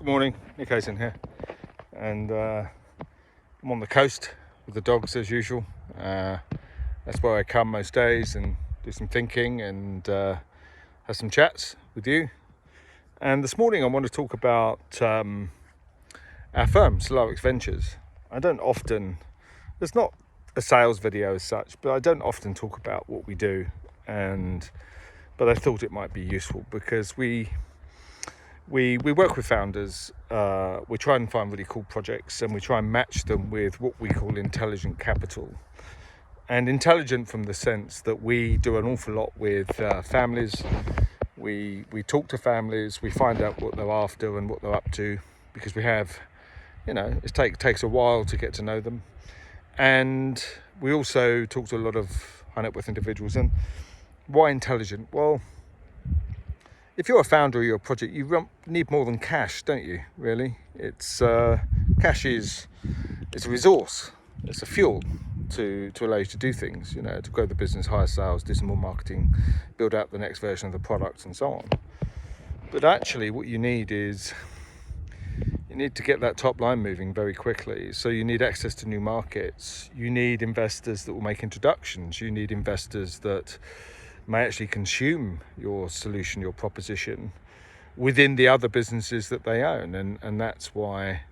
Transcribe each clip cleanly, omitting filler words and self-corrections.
Good morning, Nick Hazen here, and I'm on the coast with the dogs as usual. That's where I come most days and do some thinking and have some chats with you. And this morning I want to talk about our firm, Solarix Ventures. There's not a sales video as such, but I don't often talk about what we do, but I thought it might be useful because we work with founders. We try and find really cool projects and we try and match them with what we call intelligent capital. And intelligent from the sense that we do an awful lot with families. We talk to families, we find out what they're after and what they're up to, because we have, it takes a while to get to know them. And we also talk to a lot of high net worth individuals. And why intelligent? Well, if you're a founder of your project, you need more than cash, don't you, really? Cash is a resource, it's a fuel to allow you to do things, to grow the business, hire sales, do some more marketing, build out the next version of the product and so on. But actually what you need is, you need to get that top line moving very quickly. So you need access to new markets, you need investors that will make introductions, you need investors that may actually consume your solution, your proposition within the other businesses that they own. And that's why,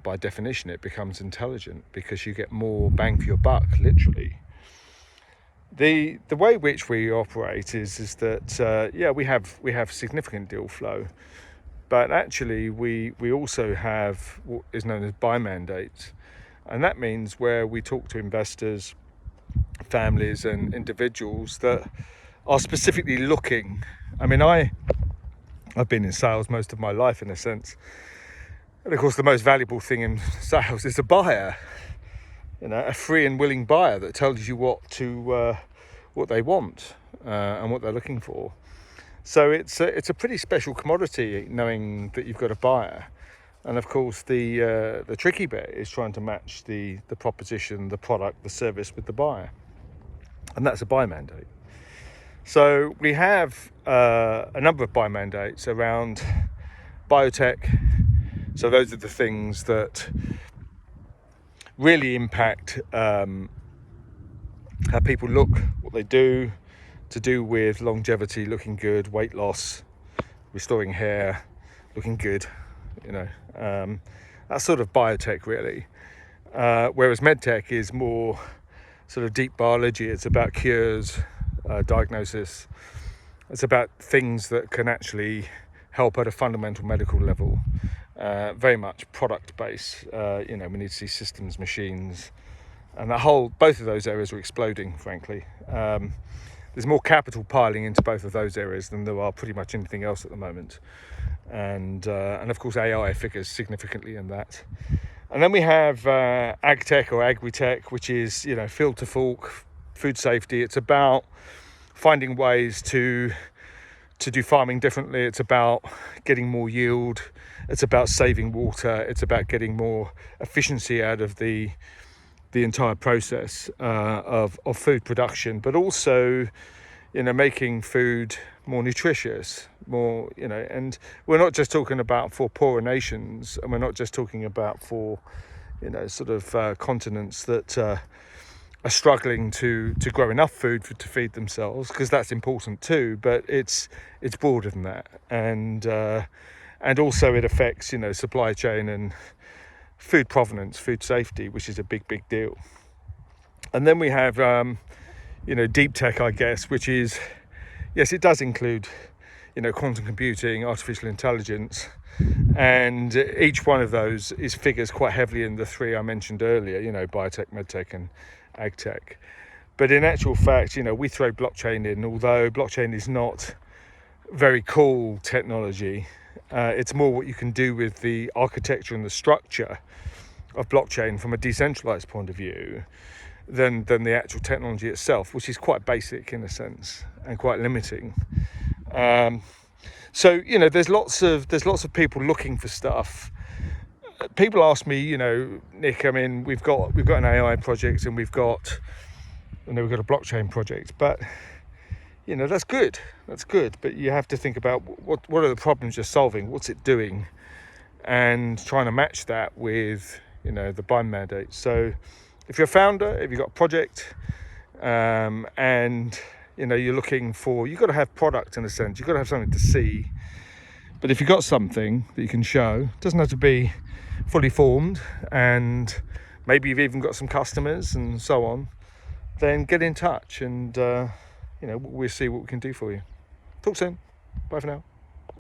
by definition, it becomes intelligent, because you get more bang for your buck, literally. The way which we operate is that we have significant deal flow, but actually we also have what is known as buy mandates, and that means where we talk to investors, families and individuals that are specifically looking. I mean, I've been in sales most of my life, in a sense, and of course the most valuable thing in sales is a buyer, a free and willing buyer that tells you what they want and what they're looking for. So it's a pretty special commodity, knowing that you've got a buyer. And of course the tricky bit is trying to match the proposition, the product, the service with the buyer, and that's a buy mandate. So we have a number of buy mandates around biotech. So those are the things that really impact how people look, what they do, to do with longevity, looking good, weight loss, restoring hair, looking good, that's sort of biotech, really. Whereas medtech is more sort of deep biology. It's about cures, diagnosis. It's about things that can actually help at a fundamental medical level. Very much product based. We need to see systems, machines, and both of those areas are exploding, frankly. There's more capital piling into both of those areas than there are pretty much anything else at the moment. And of course AI figures significantly in that. And then we have ag-tech or agri-tech, which is, field to fork, food safety. It's about finding ways to do farming differently. It's about getting more yield. It's about saving water. It's about getting more efficiency out of the entire process of food production, but also, making food more nutritious, more, and we're not just talking about for poorer nations, and we're not just talking about for, continents that are struggling to grow enough food to feed themselves, because that's important too, but it's broader than that. And also it affects, supply chain and food provenance, food safety, which is a big deal. And then we have, deep tech, I guess, which is, yes, it does include, quantum computing, artificial intelligence, and each one of those figures quite heavily in the three I mentioned earlier, biotech, medtech and agtech. But in actual fact, we throw blockchain in, although blockchain is not very cool technology. It's more what you can do with the architecture and the structure of blockchain from a decentralized point of view than the actual technology itself, which is quite basic in a sense and quite limiting. So there's lots of people looking for stuff. People ask me, Nick, I mean, we've got an AI project and we've got a blockchain project, but that's good, but you have to think about what are the problems you're solving, what's it doing, and trying to match that with, you know, the buying mandate. So if you're a founder, if you've got a project, and you know you're looking for, you've got to have product in a sense, you've got to have something to see. But if you've got something that you can show, it doesn't have to be fully formed, and maybe you've even got some customers and so on, then get in touch and you know, we'll see what we can do for you. Talk soon. Bye for now.